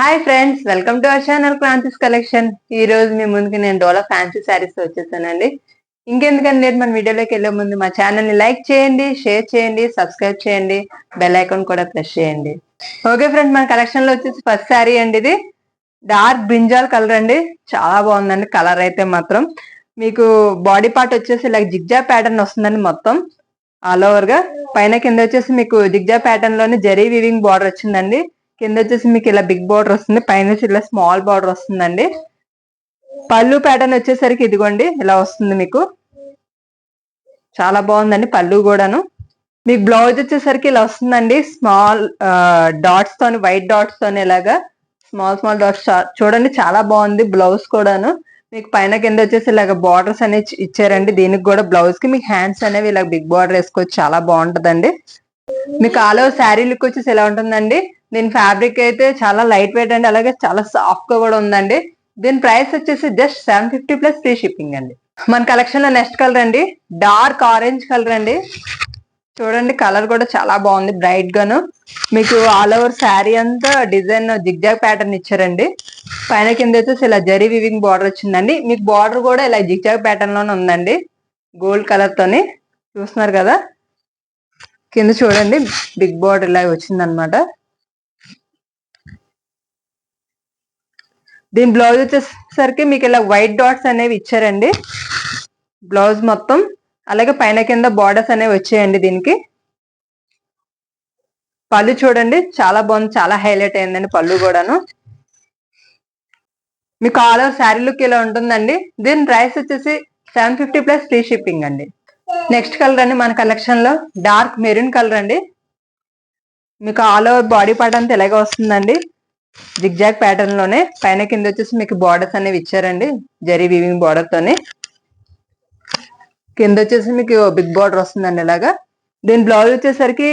Hi friends, welcome to our channel Kranthi's collection. ఈ రోజు మీ ముందుకి నేను డోలా ఫ్యాన్సీ శారీస్ వచ్చేసానండి. ఇంకెందుకంటే నేను మన వీడియోలోకి వెళ్ళే ముందు మా ఛానల్ ని లైక్ చేయండి, షేర్ చేయండి, సబ్స్క్రైబ్ చేయండి, బెల్ ఐకాన్ కూడా ప్రెస్ చేయండి. ఓకే ఫ్రెండ్స్, మన కలెక్షన్ లో వచ్చేసి ఫస్ట్ శారీ అండి. ఇది డార్క్ బ్రింజాల్ కలర్ అండి. చాలా బాగుందండి కలర్ అయితే మాత్రం. మీకు బాడీ పార్ట్ వచ్చేసి ఇలా జిగ్జా ప్యాటర్న్ వస్తుందండి. మొత్తం ఆల్ ఓవర్ గా పైన కింద వచ్చేసి మీకు జిగ్జా ప్యాటర్న్ లోనే జరీ వీవింగ్ బార్డర్ వచ్చిందండి. కింద వచ్చేసి మీకు ఇలా బిగ్ బార్డర్ వస్తుంది, పైన ఇలా స్మాల్ బార్డర్ వస్తుందండి. పళ్ళు ప్యాటర్న్ వచ్చేసరికి ఇదిగోండి ఇలా వస్తుంది మీకు. చాలా బాగుందండి పళ్ళు కూడాను. మీకు బ్లౌజ్ వచ్చేసరికి ఇలా వస్తుందండి. స్మాల్ డాట్స్ తోని, వైట్ డాట్స్ తోని ఇలాగా స్మాల్ స్మాల్ డాట్స్ చూడండి, చాలా బాగుంది బ్లౌజ్ కూడాను. మీకు పైన కింద వచ్చేసి ఇలాగ బార్డర్స్ అనేవి ఇచ్చారండి. దీనికి కూడా బ్లౌజ్ కి మీకు హ్యాండ్స్ అనేవి ఇలా బిగ్ బార్డర్ వేసుకోవచ్చు, చాలా బాగుంటదండి. మీకు ఆల్ ఓవర్ శారీ లుక్ వచ్చేసి ఎలా ఉంటుందండి. దీని ఫ్యాబ్రిక్ అయితే చాలా లైట్ వెయిట్ అండి, అలాగే చాలా సాఫ్ట్ గా కూడా ఉందండి. దీని ప్రైస్ వచ్చేసి జస్ట్ 750 ప్లస్ ఫ్రీ షిప్పింగ్ అండి. మన కలెక్షన్ లో నెక్స్ట్ కలర్ అండి, డార్క్ ఆరెంజ్ కలర్ అండి. చూడండి కలర్ కూడా చాలా బాగుంది, బ్రైట్ గాను. మీకు ఆల్ ఓవర్ శారీ అంతా డిజైన్ జిగ్జాగ్ ప్యాటర్న్ ఇచ్చారండి. పైన కింద వచ్చేసి ఇలా జరీ వివింగ్ బార్డర్ వచ్చిందండి. మీకు బార్డర్ కూడా ఇలా జిగ్జాగ్ ప్యాటర్న్ లోనే ఉందండి, గోల్డ్ కలర్ తోని. చూస్తున్నారు కదా, కింద చూడండి బిగ్ బార్డర్ ఇలా వచ్చింది అనమాట. దీని బ్లౌజ్ వచ్చేసరికి మీకు ఇలా వైట్ డాట్స్ అనేవి ఇచ్చారండి బ్లౌజ్ మొత్తం. అలాగే పైన కింద బార్డర్స్ అనేవి వచ్చాయండి దీనికి. పళ్ళు చూడండి చాలా బాగుంది, చాలా హైలైట్ అయిందండి పళ్ళు కూడాను. మీకు ఆల్ ఓవర్ శారీ లుక్ ఇలా ఉంటుందండి. దీని ప్రైస్ వచ్చేసి 750 ప్లస్ ఫ్రీ షిప్పింగ్ అండి. నెక్స్ట్ కలర్ అండి మన కలెక్షన్ లో డార్క్ మెరూన్ కలర్ అండి. మీకు ఆల్ ఓవర్ బాడీ పార్ట్ అంతా ఇలాగే వస్తుందండి, జిగ్జాగ్ ప్యాటర్న్ లోనే. పైన కింద వచ్చేసి మీకు బార్డర్స్ అనేవి ఇచ్చారండి, జరీ వీవింగ్ బార్డర్ తోని. కింద వచ్చేసి మీకు బిగ్ బార్డర్ వస్తుందండి ఇలాగా. దీని బ్లౌజ్ వచ్చేసరికి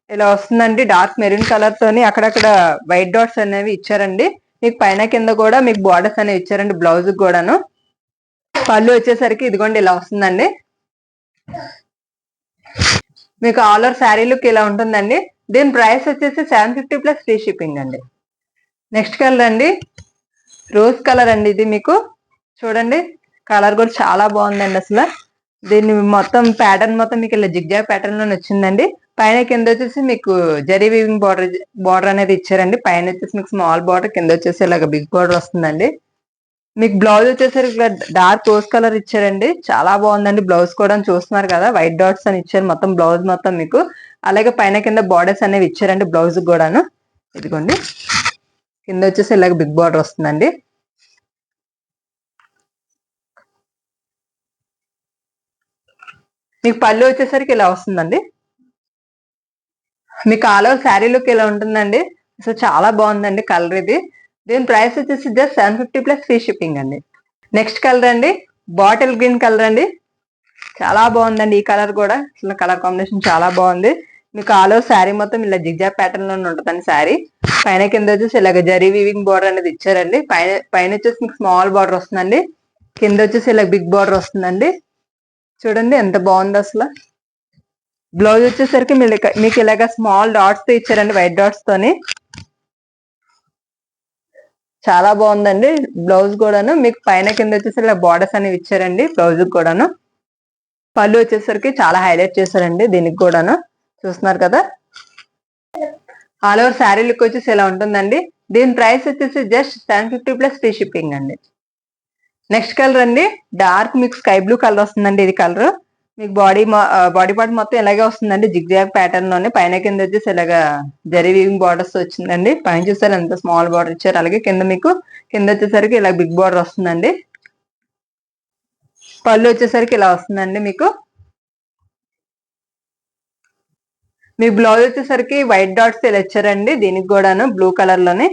ఇలా వస్తుందండి, డార్క్ మెరూన్ కలర్ తోని అక్కడక్కడ వైట్ డాట్స్ అనేవి ఇచ్చారండి. మీకు పైన కింద కూడా మీకు బార్డర్స్ అనేవి ఇచ్చారండి బ్లౌజ్ కూడాను. పళ్ళు వచ్చేసరికి ఇదిగోండి ఇలా వస్తుందండి. మీకు ఆల్ ఓవర్ శారీ లుక్ ఇలా ఉంటుందండి. దీని ప్రైస్ వచ్చేసి 750 ప్లస్ ఫ్రీ షిప్పింగ్ అండి. నెక్స్ట్ కలర్ అండి రోజ్ కలర్ అండి. ఇది మీకు చూడండి కలర్ కూడా చాలా బాగుందండి అసలు. దీన్ని మొత్తం ప్యాటర్న్ మొత్తం మీకు ఇలా జిగ్జాగ్ ప్యాటర్న్ లో వచ్చిందండి. పైన కింద వచ్చేసి మీకు జరీ వీవింగ్ బార్డర్ అనేది ఇచ్చారండి. పైన వచ్చేసి మీకు స్మాల్ బార్డర్, కింద వచ్చేసి ఇలాగ బిగ్ బార్డర్ వస్తుందండి. మీకు బ్లౌజ్ వచ్చేసరికి ఇలా డార్క్ రోజ్ కలర్ ఇచ్చారండి, చాలా బాగుందండి. బ్లౌజ్ కూడా చూస్తున్నారు కదా, వైట్ డాట్స్ అని ఇచ్చారు మొత్తం బ్లౌజ్ మొత్తం మీకు. అలాగే పైన కింద బార్డర్స్ అనేవి ఇచ్చారండి బ్లౌజ్ కూడాను. ఇదిగోండి కింద వచ్చేసి ఇలాగ బిగ్ బార్డర్ వస్తుందండి. మీకు పళ్ళు వచ్చేసరికి ఇలా వస్తుందండి. మీకు ఆల్ ఓవర్ శారీ లుక్ ఇలా ఉంటుందండి. సో చాలా బాగుందండి కలర్ ఇది. దీని ప్రైస్ వచ్చేసి జస్ట్ 750 ప్లస్ ఫ్రీ షిప్పింగ్ అండి. నెక్స్ట్ కలర్ అండి బాటిల్ గ్రీన్ కలర్ అండి. చాలా బాగుందండి ఈ కలర్ కూడా, అసలు కలర్ కాంబినేషన్ చాలా బాగుంది. మీకు ఆల్ ఓవర్ శారీ మొత్తం ఇలా జిగ్జాగ్ ప్యాటర్న్ లోనే ఉంటుందండి శారీ. పైన కింద వచ్చేసి ఇలాగ జరీ వీవింగ్ బార్డర్ అనేది ఇచ్చారండి. పైన వచ్చేసి మీకు స్మాల్ బార్డర్ వస్తుందండి, కింద వచ్చేసి ఇలా బిగ్ బార్డర్ వస్తుందండి. చూడండి ఎంత బాగుంది అసలు. బ్లౌజ్ వచ్చేసరికి మీకు ఇలాగ స్మాల్ డాట్స్ తో ఇచ్చారండి, వైట్ డాట్స్ తోని. చాలా బాగుందండి బ్లౌజ్ కూడాను. మీకు పైన కింద వచ్చేసి ఇలా బార్డర్స్ అనేవి ఇచ్చారండి బ్లౌజ్ కూడాను. పళ్ళు వచ్చేసరికి చాలా హైలైట్ చేశారండి దీనికి కూడాను. చూస్తున్నారు కదా, ఆల్ ఓవర్ శారీ లుక్ వచ్చేసి ఇలా ఉంటుందండి. దీని ప్రైస్ వచ్చేసి జస్ట్ 750 ప్లస్ ఫ్రీ షిప్పింగ్ అండి. నెక్స్ట్ కలర్ అండి డార్క్ మీకు స్కై బ్లూ కలర్ వస్తుందండి. ఇది కలర్ మీకు బాడీ పార్ట్ మొత్తం ఇలాగే వస్తుందండి, జిగ్జాగ్ ప్యాటర్న్ లోనే. పైన కింద వచ్చేసి ఇలాగా జరీ వీవింగ్ బార్డర్స్ వచ్చిందండి. పైన చూసారు ఎంత స్మాల్ బార్డర్ ఇచ్చారు. అలాగే కింద మీకు కింద వచ్చేసరికి ఇలా బిగ్ బార్డర్ వస్తుందండి. పళ్ళు వచ్చేసరికి ఇలా వస్తుందండి మీకు. మీ బ్లౌజ్ వచ్చేసరికి వైట్ డాట్స్ ఇలా ఇచ్చారండి దీనికి కూడాను, బ్లూ కలర్ లోనే.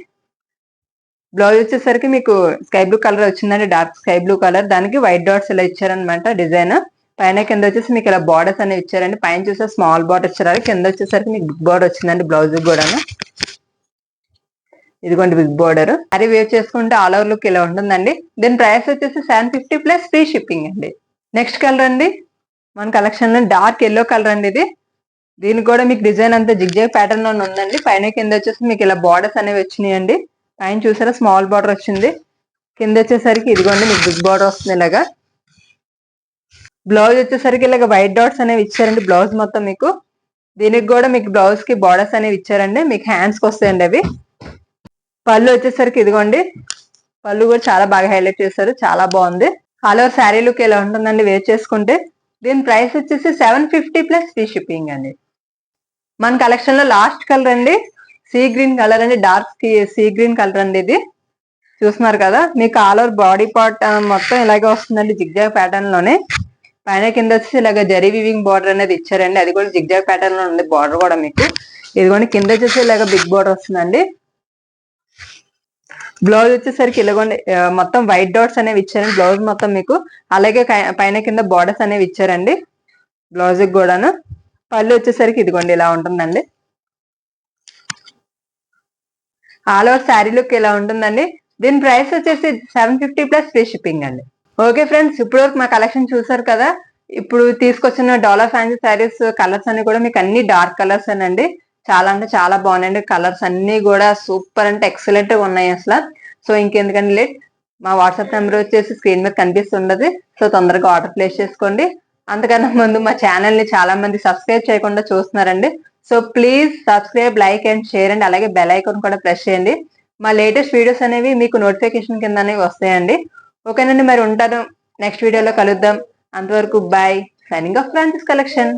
బ్లౌజ్ వచ్చేసరికి మీకు స్కై బ్లూ కలర్ వచ్చిందండి, డార్క్ స్కై బ్లూ కలర్. దానికి వైట్ డాట్స్ ఇలా ఇచ్చారనమాట డిజైన్. పైన కింద వచ్చేసి మీకు ఇలా బార్డర్స్ అనేవి ఇచ్చారండి. పైన చూసే స్మాల్ బార్డర్ ఇచ్చారు, కింద వచ్చేసరికి మీకు బిగ్ బార్డర్ వచ్చిందండి బ్లౌజ్ కూడాను. ఇదిగోండి బిగ్ బార్డర్. సారీ వేర్ చేసుకుంటే ఆల్ ఓవర్ లుక్ ఇలా ఉంటుందండి. దీని ప్రైస్ వచ్చేసి 750 ప్లస్ ఫ్రీ షిప్పింగ్ అండి. నెక్స్ట్ కలర్ అండి మన కలెక్షన్ లో డార్క్ ఎల్లో కలర్ అండి. ఇది దీనికి కూడా మీకు డిజైన్ అంతా జిగ్జాగ్ ప్యాటర్న్ లో ఉందండి. పైన కింద వచ్చేసి మీకు ఇలా బార్డర్స్ అనేవి వచ్చినాయండి. పైన చూసారా స్మాల్ బార్డర్ వచ్చింది, కింద వచ్చేసరికి ఇదిగోండి మీకు బిగ్ బార్డర్ వస్తుంది ఇలాగా. బ్లౌజ్ వచ్చేసరికి ఇలాగ వైట్ డాట్స్ అనేవి ఇచ్చారండి బ్లౌజ్ మొత్తం మీకు. దీనికి కూడా మీకు బ్లౌజ్ కి బార్డర్స్ అనేవి ఇచ్చారండి, మీకు హ్యాండ్స్ కి వస్తాయండి అవి. పళ్ళు వచ్చేసరికి ఇదిగోండి, పళ్ళు కూడా చాలా బాగా హైలైట్ చేశారు, చాలా బాగుంది. ఆల్ ఓవర్ శారీ లుక్ ఎలా ఉంటుందండి వేర్ చేసుకుంటే. దీని ప్రైస్ వచ్చేసి 750 ప్లస్ ఫ్రీ షిప్పింగ్ అండి. మన కలెక్షన్ లో లాస్ట్ కలర్ అండి సీ గ్రీన్ కలర్ అండి, డార్క్ సీ గ్రీన్ కలర్ అండి. ఇది చూస్తున్నారు కదా, మీకు ఆల్ ఓవర్ బాడీ పార్ట్ మొత్తం ఇలాగే వస్తుందండి జిగ్జాగ్ ప్యాటర్న్ లోనే. పైన కింద వచ్చేసి ఇలాగ జరీ వివింగ్ బార్డర్ అనేది ఇచ్చారండి, అది కూడా జిగ్జాగ్ ప్యాటర్న్ లో ఉంది బార్డర్ కూడా మీకు. ఇదిగోండి కింద వచ్చేసి ఇలాగ బిగ్ బార్డర్ వస్తుందండి. బ్లౌజ్ వచ్చేసరికి ఇలాగోండి మొత్తం వైట్ డాట్స్ అనేవి ఇచ్చారండి బ్లౌజ్ మొత్తం మీకు. అలాగే పైన కింద బార్డర్స్ అనేవి ఇచ్చారండి బ్లౌజ్ కి కూడాను. పళ్ళు వచ్చేసరికి ఇదిగోండి ఇలా ఉంటుందండి. ఆల్ ఓవర్ శారీ లుక్ ఇలా ఉంటుందండి. దీని ప్రైస్ వచ్చేసి 750 ప్లస్ ఫ్రీ షిప్పింగ్ అండి. ఓకే ఫ్రెండ్స్, ఇప్పుడు వరకు మా కలెక్షన్ చూసారు కదా. ఇప్పుడు తీసుకొచ్చిన డాలర్ ఫ్యాన్సీ శారీస్ కలర్స్ అన్ని కూడా మీకు అన్ని డార్క్ కలర్స్ అండి. చాలా అంటే చాలా బాగున్నాయండి కలర్స్ అన్ని కూడా, సూపర్ అంటే ఎక్సలెంట్ గా ఉన్నాయి అసలు. సో ఇంకెందుకండి లేట్, మా వాట్సాప్ నెంబర్ వచ్చేసి స్క్రీన్ మీద కనిపిస్తుండదు. సో తొందరగా ఆర్డర్ ప్లేస్ చేసుకోండి. అంతకన్నా ముందు మా ఛానల్ ని చాలా మంది సబ్స్క్రైబ్ చేయకుండా చూస్తున్నారండి. So please subscribe, like and share అండి. అలాగే బెల్ ఐకాన్ కూడా ప్రెస్ చేయండి. మా లేటెస్ట్ వీడియోస్ అనేవి మీకు నోటిఫికేషన్ కింద అనేవి వస్తాయండి. ఓకేనండి, మరి ఉంటాను, నెక్స్ట్ వీడియోలో కలుద్దాం. అంతవరకు bye, signing off Francis collection.